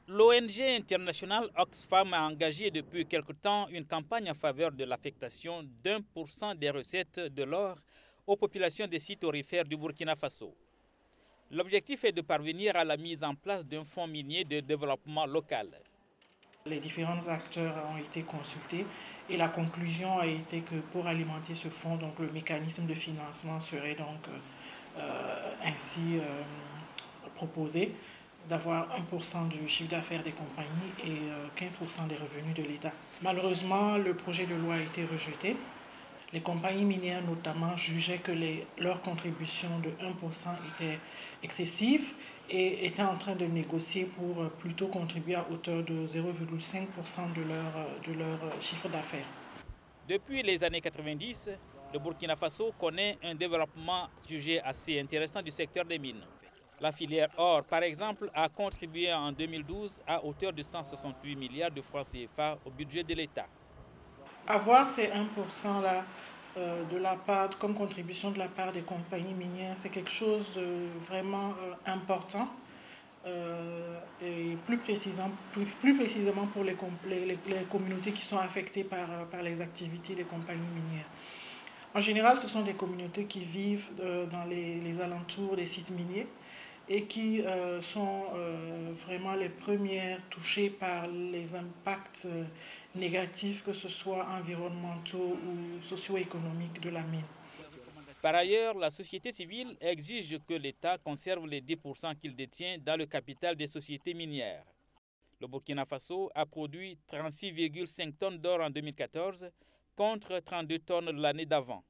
L'ONG internationale Oxfam a engagé depuis quelque temps une campagne en faveur de l'affectation d'1% des recettes de l'or aux populations des sites aurifères du Burkina Faso. L'objectif est de parvenir à la mise en place d'un fonds minier de développement local. Les différents acteurs ont été consultés et la conclusion a été que pour alimenter ce fonds, donc le mécanisme de financement serait donc ainsi proposé d'avoir 1% du chiffre d'affaires des compagnies et 15% des revenus de l'État. Malheureusement, le projet de loi a été rejeté. Les compagnies minières notamment jugeaient que leur contribution de 1% était excessive et étaient en train de négocier pour plutôt contribuer à hauteur de 0,5% de leur chiffre d'affaires. Depuis les années 90, le Burkina Faso connaît un développement jugé assez intéressant du secteur des mines. La filière or, par exemple, a contribué en 2012 à hauteur de 168 milliards de francs CFA au budget de l'État. Avoir ces 1% là de la part, comme contribution de la part des compagnies minières, c'est quelque chose de vraiment important. Et plus précisément pour les communautés qui sont affectées par les activités des compagnies minières. En général, ce sont des communautés qui vivent dans les alentours des sites miniers et qui sont vraiment les premières touchées par les impacts négatifs, que ce soit environnementaux ou socio-économiques de la mine. Par ailleurs, la société civile exige que l'État conserve les 10% qu'il détient dans le capital des sociétés minières. Le Burkina Faso a produit 36,5 tonnes d'or en 2014 contre 32 tonnes l'année d'avant.